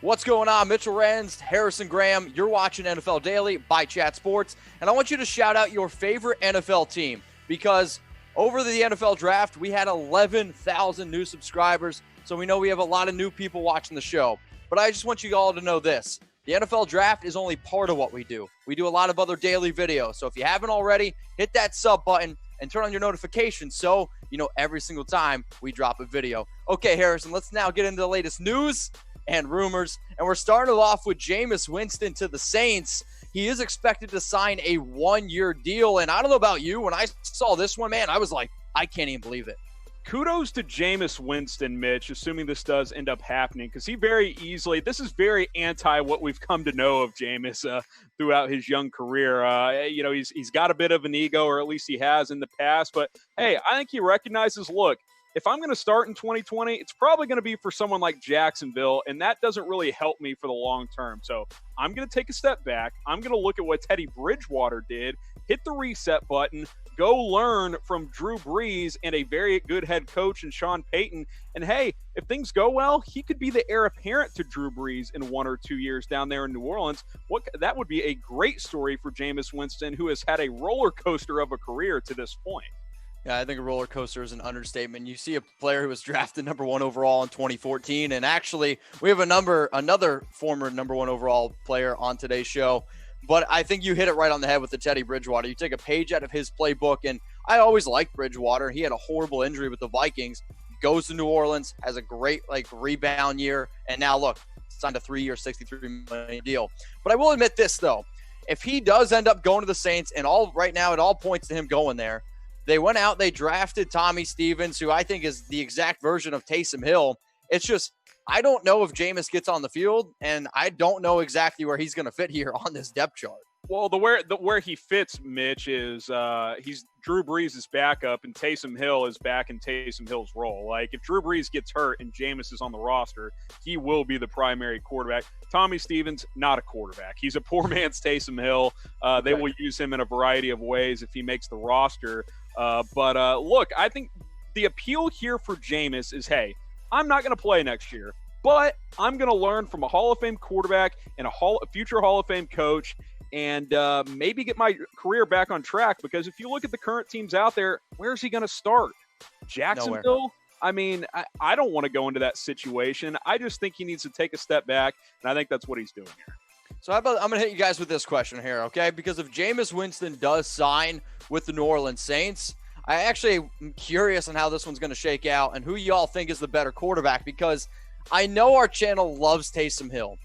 What's going on? Mitchell Renz, Harrison Graham. You're watching NFL Daily by Chat Sports. And I want you to shout out your favorite NFL team because over the NFL draft, we had 11,000 new subscribers. So we know we have a lot of new people watching the show. But I just want you all to know this. The NFL draft is only part of what we do. We do a lot of other daily videos. So if you haven't already, hit that sub button and turn on your notifications so you know every single time we drop a video. Okay, Harrison, let's now get into the latest news and rumors. And we're starting off with Jameis Winston to the Saints. He is expected to sign a 1-year deal. And I don't know about you, when I saw this one, man, I was like, I can't even believe it. Kudos to Jameis Winston, Mitch, assuming this does end up happening, because he very easily, this is very anti what we've come to know of Jameis throughout his young career. He's got a bit of an ego, or at least he has in the past. But, hey, I think he recognizes, look, if I'm going to start in 2020, it's probably going to be for someone like Jacksonville, and that doesn't really help me for the long term. So I'm going to take a step back. I'm going to look at what Teddy Bridgewater did, hit the reset button, go learn from Drew Brees and a very good head coach in Sean Payton. And hey, if things go well, he could be the heir apparent to Drew Brees in 1 or 2 years down there in New Orleans. That would be a great story for Jameis Winston, who has had a roller coaster of a career to this point. Yeah, I think a roller coaster is an understatement. You see a player who was drafted number 1 overall in 2014, and actually we have another former number 1 overall player on today's show. But I think you hit it right on the head with the Teddy Bridgewater. You take a page out of his playbook, and I always liked Bridgewater. He had a horrible injury with the Vikings, goes to New Orleans, has a great rebound year, and now look, signed a 3-year, $63 million deal. But I will admit this though, if he does end up going to the Saints, and right now it all points to him going there. They went out, they drafted Tommy Stevens, who I think is the exact version of Taysom Hill. It's just, I don't know if Jameis gets on the field, and I don't know exactly where he's going to fit here on this depth chart. Well, where he fits, Mitch, is he's Drew Brees' backup, and Taysom Hill is back in Taysom Hill's role. Like, if Drew Brees gets hurt and Jameis is on the roster, he will be the primary quarterback. Tommy Stevens, not a quarterback. He's a poor man's Taysom Hill. They will use him in a variety of ways if he makes the roster. Look, I think the appeal here for Jameis is, hey, I'm not going to play next year, but I'm going to learn from a Hall of Fame quarterback and a future Hall of Fame coach, and maybe get my career back on track. Because if you look at the current teams out there, where's he going to start? Jacksonville? Nowhere. I mean, I don't want to go into that situation. I just think he needs to take a step back, and I think that's what he's doing here. So I'm going to hit you guys with this question here, okay? Because if Jameis Winston does sign with the New Orleans Saints, I actually am curious on how this one's going to shake out and who y'all think is the better quarterback, because I know our channel loves Taysom Hill.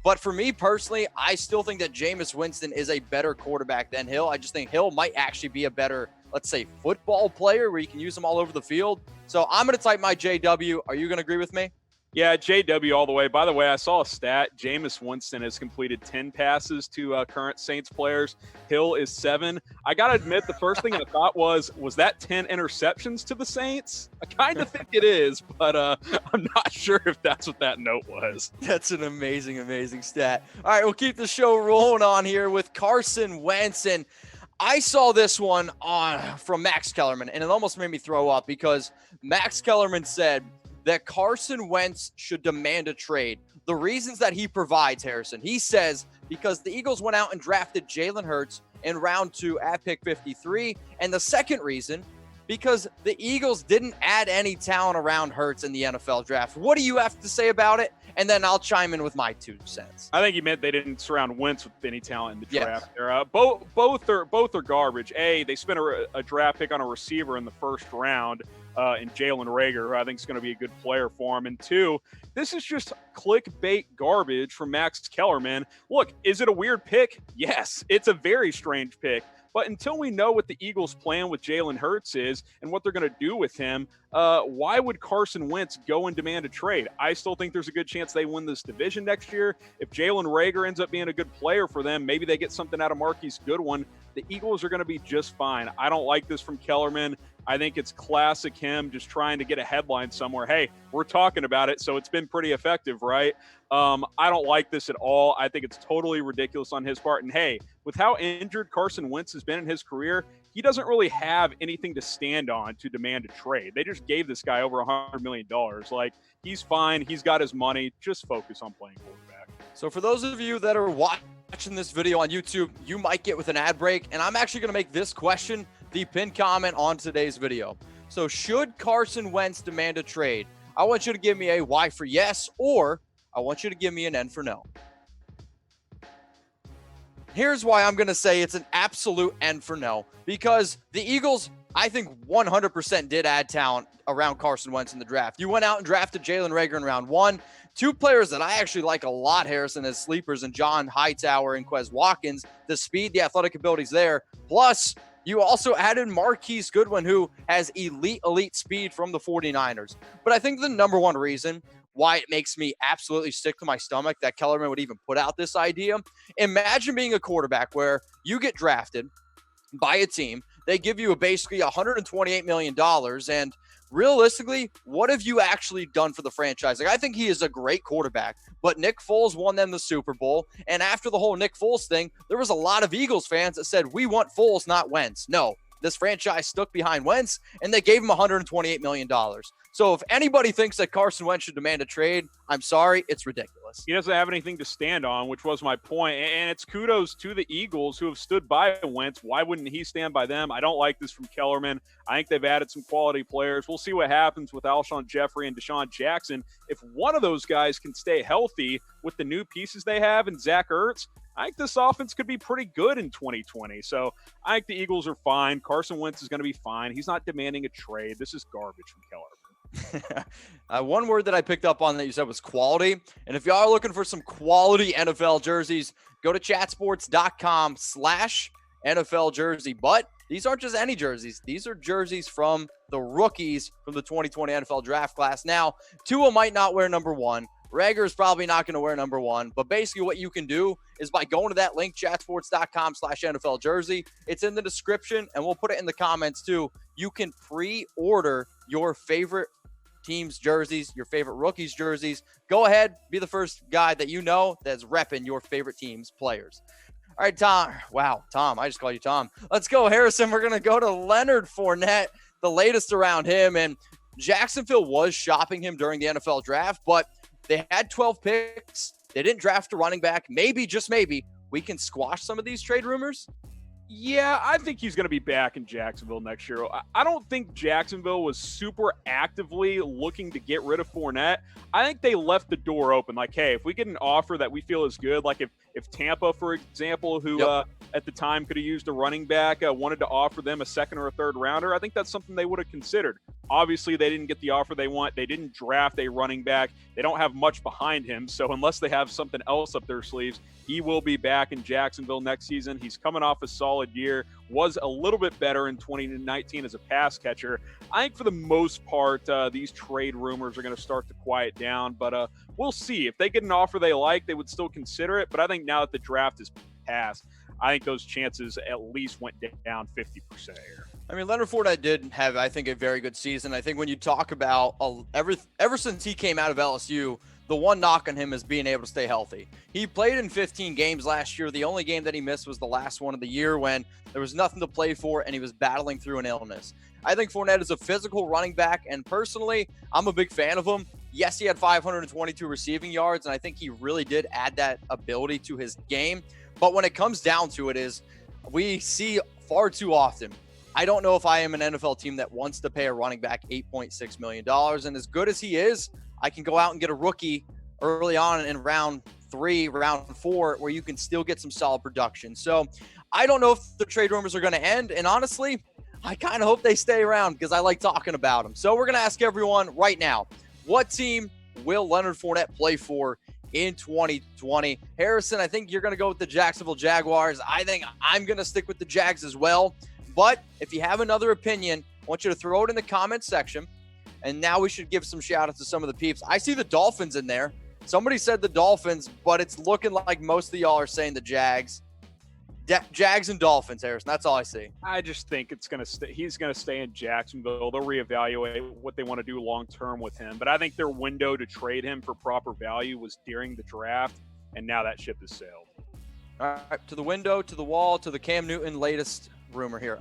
But for me personally, I still think that Jameis Winston is a better quarterback than Hill. I just think Hill might actually be a better, let's say, football player where you can use him all over the field. So I'm going to type my JW. Are you going to agree with me? Yeah, JW all the way. By the way, I saw a stat. Jameis Winston has completed 10 passes to current Saints players. Hill is 7. I got to admit, the first thing I thought was that 10 interceptions to the Saints? I kind of think it is, but I'm not sure if that's what that note was. That's an amazing, amazing stat. All right, we'll keep the show rolling on here with Carson Wentz. And I saw this one from Max Kellerman, and it almost made me throw up because Max Kellerman said that Carson Wentz should demand a trade. The reasons that he provides, Harrison, he says because the Eagles went out and drafted Jalen Hurts in round 2 at pick 53. And the second reason, because the Eagles didn't add any talent around Hurts in the NFL draft. What do you have to say about it? And then I'll chime in with my 2 cents. I think he meant they didn't surround Wentz with any talent in the draft. Yes. Both are garbage. They spent a draft pick on a receiver in the first round in Jalen Reagor, who I think is going to be a good player for him. And 2, this is just clickbait garbage from Max Kellerman. Look, is it a weird pick? Yes, it's a very strange pick. But until we know what the Eagles' plan with Jalen Hurts is and what they're going to do with him, why would Carson Wentz go and demand a trade? I still think there's a good chance they win this division next year. If Jalen Reagor ends up being a good player for them, maybe they get something out of Marquise Goodwin. The Eagles are going to be just fine. I don't like this from Kellerman. I think it's classic him just trying to get a headline somewhere. Hey, we're talking about it, so it's been pretty effective, right? I don't like this at all. I think it's totally ridiculous on his part. And hey, with how injured Carson Wentz has been in his career, he doesn't really have anything to stand on to demand a trade. They just gave this guy over $100 million. Like, he's fine. He's got his money. Just focus on playing quarterback. So for those of you that are watching this video on YouTube, you might get with an ad break, and I'm actually going to make this question the pinned comment on today's video. So should Carson Wentz demand a trade? I want you to give me a Y for yes, or I want you to give me an N for no. Here's why I'm going to say it's an absolute N for no, because the Eagles, I think 100% did add talent around Carson Wentz in the draft. You went out and drafted Jalen Reagor in round 1. Two players that I actually like a lot, Harrison, as sleepers, and John Hightower and Quez Watkins. The speed, the athletic abilities there. Plus, you also added Marquise Goodwin, who has elite speed from the 49ers. But I think the number one reason why it makes me absolutely sick to my stomach that Kellerman would even put out this idea. Imagine being a quarterback where you get drafted by a team. They give you basically $128 million. And realistically, what have you actually done for the franchise? Like, I think he is a great quarterback, but Nick Foles won them the Super Bowl. And after the whole Nick Foles thing, there was a lot of Eagles fans that said, we want Foles, not Wentz. No, this franchise stuck behind Wentz, and they gave him $128 million. So if anybody thinks that Carson Wentz should demand a trade, I'm sorry, it's ridiculous. He doesn't have anything to stand on, which was my point. And it's kudos to the Eagles who have stood by Wentz. Why wouldn't he stand by them? I don't like this from Kellerman. I think they've added some quality players. We'll see what happens with Alshon Jeffrey and Deshaun Jackson. If one of those guys can stay healthy with the new pieces they have and Zach Ertz, I think this offense could be pretty good in 2020. So I think the Eagles are fine. Carson Wentz is going to be fine. He's not demanding a trade. This is garbage from Kellerman. One word that I picked up on that you said was quality. And if y'all are looking for some quality NFL jerseys, go to chatsports.com/NFL jersey. But these aren't just any jerseys. These are jerseys from the rookies from the 2020 NFL draft class. Now, Tua might not wear number 1. Reagor is probably not going to wear number 1. But basically what you can do is by going to that link, chatsports.com/NFL jersey. It's in the description, and we'll put it in the comments too. You can pre-order your favorite team's jerseys, your favorite rookies' jerseys. Go ahead, be the first guy that you know that's repping your favorite team's players. All right, Tom. Wow, Tom. I just called you Tom. Let's go, Harrison. We're going to go to Leonard Fournette, the latest around him. And Jacksonville was shopping him during the NFL draft, but they had 12 picks. They didn't draft a running back. Maybe, just maybe, we can squash some of these trade rumors. Yeah, I think he's going to be back in Jacksonville next year. I don't think Jacksonville was super actively looking to get rid of Fournette. I think they left the door open. Like, hey, if we get an offer that we feel is good, like if Tampa, for example, who at the time could have used a running back, wanted to offer them a second or a third rounder, I think that's something they would have considered. Obviously, they didn't get the offer they want. They didn't draft a running back. They don't have much behind him. So unless they have something else up their sleeves, he will be back in Jacksonville next season. He's coming off a solid year, was a little bit better in 2019 as a pass catcher. I think for the most part, these trade rumors are going to start to quiet down, but we'll see. If they get an offer they like, they would still consider it. But I think now that the draft is passed, I think those chances at least went down 50% here. I mean, Leonard Fournette did have, I think, a very good season. I think when you talk about ever since he came out of LSU, the one knock on him is being able to stay healthy. He played in 15 games last year. The only game that he missed was the last one of the year when there was nothing to play for and he was battling through an illness. I think Fournette is a physical running back, and personally, I'm a big fan of him. Yes, he had 522 receiving yards, and I think he really did add that ability to his game. But when it comes down to it is we see far too often, I don't know if I am an NFL team that wants to pay a running back $8.6 million. And as good as he is, I can go out and get a rookie early on in round 3, round 4, where you can still get some solid production. So I don't know if the trade rumors are going to end. And honestly, I kind of hope they stay around because I like talking about them. So we're going to ask everyone right now, what team will Leonard Fournette play for in 2020? Harrison, I think you're going to go with the Jacksonville Jaguars. I think I'm going to stick with the Jags as well. But if you have another opinion, I want you to throw it in the comments section. And now we should give some shout outs to some of the peeps. I see the Dolphins in there. Somebody said the Dolphins, but it's looking like most of y'all are saying the Jags. Jags and Dolphins, Harrison. That's all I see. I just think it's going to he's going to stay in Jacksonville. They'll reevaluate what they want to do long term with him. But I think their window to trade him for proper value was during the draft, and now that ship has sailed. All right, to the window, to the wall, to the Cam Newton latest rumor here.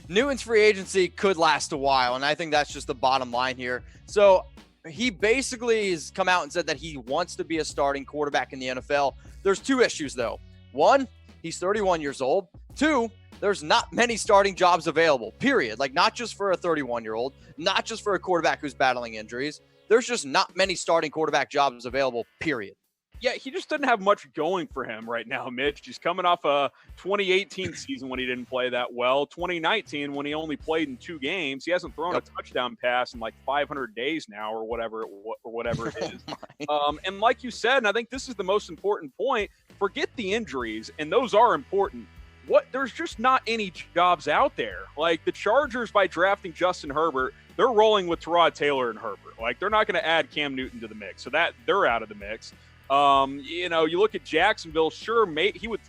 Newton's free agency could last a while, and I think that's just the bottom line here. So he basically has come out and said that he wants to be a starting quarterback in the NFL. There's two issues, though. One, he's 31 years old. Two, there's not many starting jobs available, period. Like, not just for a 31-year-old, not just for a quarterback who's battling injuries. There's just not many starting quarterback jobs available, period. Yeah, he just doesn't have much going for him right now, Mitch. He's coming off a 2018 season when he didn't play that well. 2019 when he only played in 2 games. He hasn't thrown a touchdown pass in like 500 days now or whatever it is. And like you said, and I think this is the most important point, forget the injuries, and those are important. There's just not any jobs out there. Like the Chargers, by drafting Justin Herbert, they're rolling with Tyrod Taylor and Herbert. Like they're not going to add Cam Newton to the mix. So that they're out of the mix. You look at Jacksonville, sure,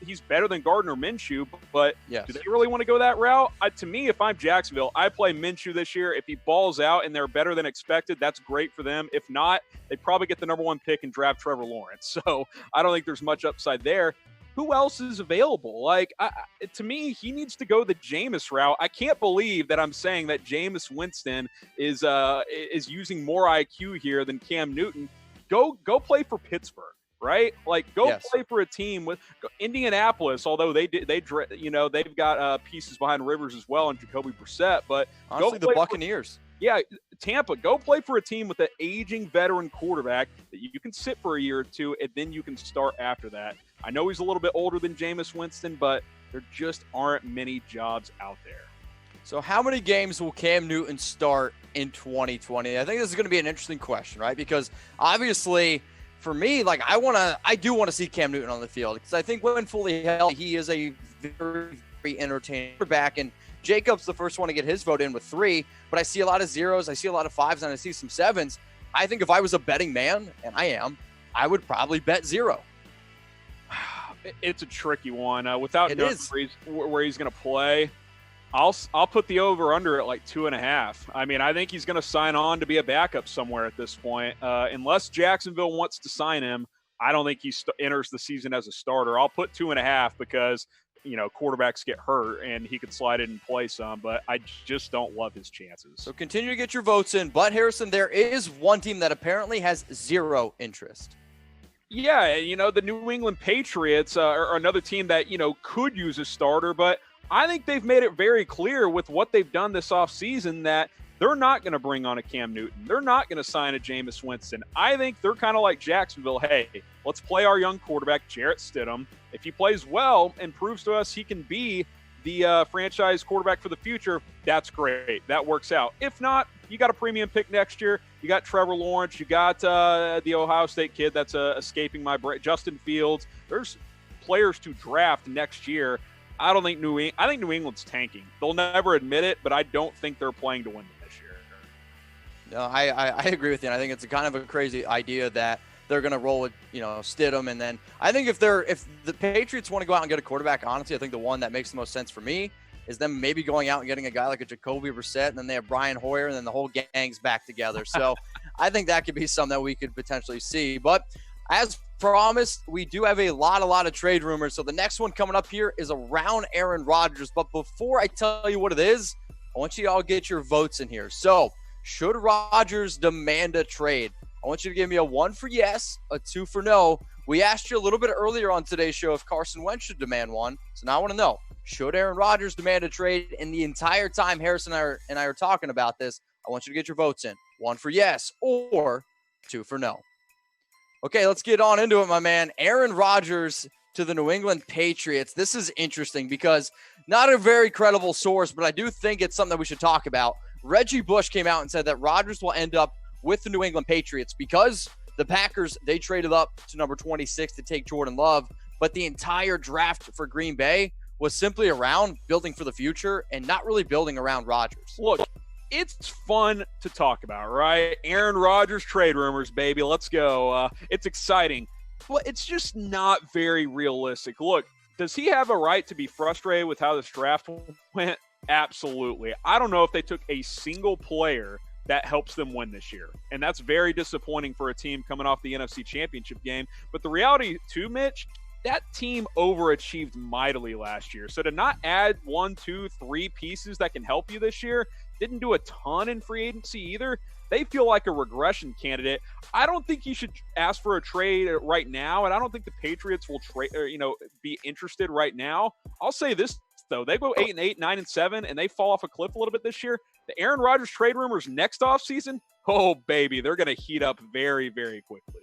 he's better than Gardner Minshew, but yes. Do they really want to go that route? To me, if I'm Jacksonville, I play Minshew this year. If he balls out and they're better than expected, that's great for them. If not, they probably get the number 1 pick and draft Trevor Lawrence. So I don't think there's much upside there. Who else is available? Like, to me, he needs to go the Jameis route. I can't believe that I'm saying that Jameis Winston is using more IQ here than Cam Newton. Go play for Pittsburgh, right? Like, play for a team with Indianapolis. Although they've got pieces behind Rivers as well and Jacoby Brissett, but honestly, the Buccaneers. Tampa, go play for a team with an aging veteran quarterback that you can sit for a year or two, and then you can start after that. I know he's a little bit older than Jameis Winston, but there just aren't many jobs out there. So how many games will Cam Newton start in 2020? I think this is going to be an interesting question, right? Because obviously, for me, like I do want to see Cam Newton on the field because I think when fully healthy, he is a very, very entertaining quarterback. And Jacob's the first one to get his vote in with 3, but I see a lot of 0s, I see a lot of 5s, and I see some 7s. I think if I was a betting man, and I am, I would probably bet 0. It's a tricky one. Without knowing where he's going to play, I'll put the over under at like 2.5. I mean, I think he's going to sign on to be a backup somewhere at this point. Unless Jacksonville wants to sign him, I don't think he enters the season as a starter. I'll put 2.5 because quarterbacks get hurt and he could slide in and play some, but I just don't love his chances. So continue to get your votes in. But Harrison, there is one team that apparently has 0 interest. Yeah, the New England Patriots are another team that, could use a starter, but I think they've made it very clear with what they've done this offseason that they're not going to bring on a Cam Newton. They're not going to sign a Jameis Winston. I think they're kind of like Jacksonville. Hey, let's play our young quarterback, Jarrett Stidham. If he plays well and proves to us he can be the franchise quarterback for the future, that's great. That works out. If not, you got a premium pick next year. You got Trevor Lawrence. You got the Ohio State kid that's escaping my brain, Justin Fields. There's players to draft next year. I think New England's tanking. They'll never admit it, but I don't think they're playing to win this year. No, I agree with you. And I think it's a kind of a crazy idea that they're going to roll with, Stidham. And then I think if the Patriots want to go out and get a quarterback, honestly, I think the one that makes the most sense for me is them maybe going out and getting a guy like a Jacoby Brissett, and then they have Brian Hoyer, and then the whole gang's back together. So I think that could be something that we could potentially see. But as promised, we do have a lot of trade rumors. So the next one coming up here is around Aaron Rodgers. But before I tell you what it is, I want you to all get your votes in here. So should Rodgers demand a trade? I want you to give me a 1 for yes, a 2 for no. We asked you a little bit earlier on today's show if Carson Wentz should demand one. So now I want to know, should Aaron Rodgers demand a trade? And the entire time Harrison and I are talking about this, I want you to get your votes in. 1 for yes or 2 for no. Okay, let's get on into it, my man. Aaron Rodgers to the New England Patriots. This is interesting because not a very credible source, but I do think it's something that we should talk about. Reggie Bush came out and said that Rodgers will end up with the New England Patriots because the Packers, they traded up to number 26 to take Jordan Love, but the entire draft for Green Bay was simply around building for the future and not really building around Rodgers. Look, it's fun to talk about, right? Aaron Rodgers trade rumors, baby. Let's go. It's exciting. Well, it's just not very realistic. Look, does he have a right to be frustrated with how this draft went? Absolutely. I don't know if they took a single player that helps them win this year. And that's very disappointing for a team coming off the NFC Championship game. But the reality, too, Mitch, that team overachieved mightily last year. So to not add 1, 2, 3 pieces that can help you this year, didn't do a ton in free agency either. They feel like a regression candidate. I don't think you should ask for a trade right now, and I don't think the Patriots will trade or be interested right now. I'll say this though: they go 8-8, 9-7, and they fall off a cliff a little bit this year. The Aaron Rodgers trade rumors next offseason, oh baby, they're going to heat up very, very quickly.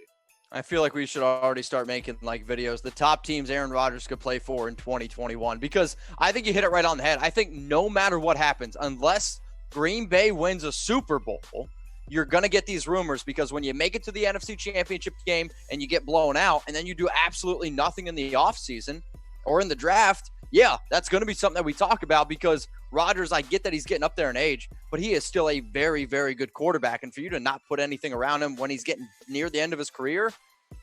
I feel like we should already start making like videos, the top teams Aaron Rodgers could play for in 2021, because I think you hit it right on the head. I think no matter what happens, unless Green Bay wins a Super Bowl, you're going to get these rumors, because when you make it to the NFC Championship game and you get blown out and then you do absolutely nothing in the offseason or in the draft, yeah, that's going to be something that we talk about, because Rodgers, I get that he's getting up there in age, but he is still a very, very good quarterback. And for you to not put anything around him when he's getting near the end of his career,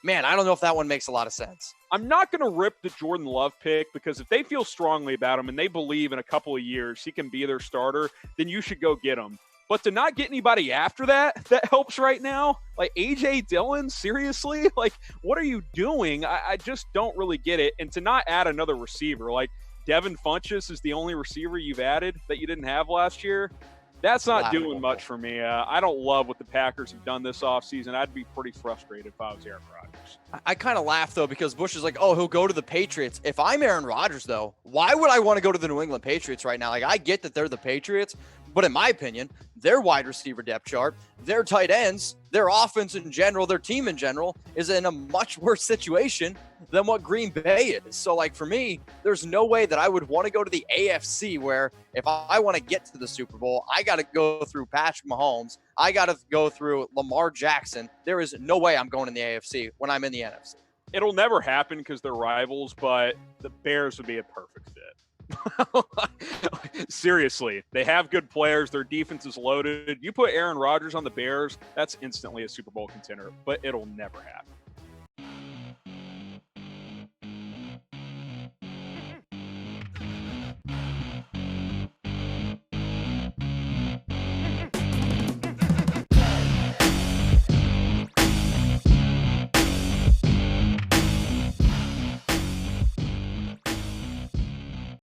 man, I don't know if that one makes a lot of sense. I'm not going to rip the Jordan Love pick, because if they feel strongly about him and they believe in a couple of years he can be their starter, then you should go get him. But to not get anybody after that helps right now, like A.J. Dillon, seriously? Like, what are you doing? I just don't really get it. And to not add another receiver, like Devin Funchess is the only receiver you've added that you didn't have last year. That's not doing much for me. I don't love what the Packers have done this offseason. I'd be pretty frustrated if I was Aaron Rodgers. I kind of laugh, though, because Bush is like, oh, he'll go to the Patriots. If I'm Aaron Rodgers, though, why would I want to go to the New England Patriots right now? Like, I get that they're the Patriots, but in my opinion, their wide receiver depth chart, their tight ends, their offense in general, their team in general is in a much worse situation than what Green Bay is. So, like, for me, there's no way that I would want to go to the AFC, where if I want to get to the Super Bowl, I got to go through Patrick Mahomes. I got to go through Lamar Jackson. There is no way I'm going in the AFC when I'm in the NFC. It'll never happen because they're rivals, but the Bears would be a perfect fit. Seriously, they have good players. Their defense is loaded. You put Aaron Rodgers on the Bears, that's instantly a Super Bowl contender, but it'll never happen.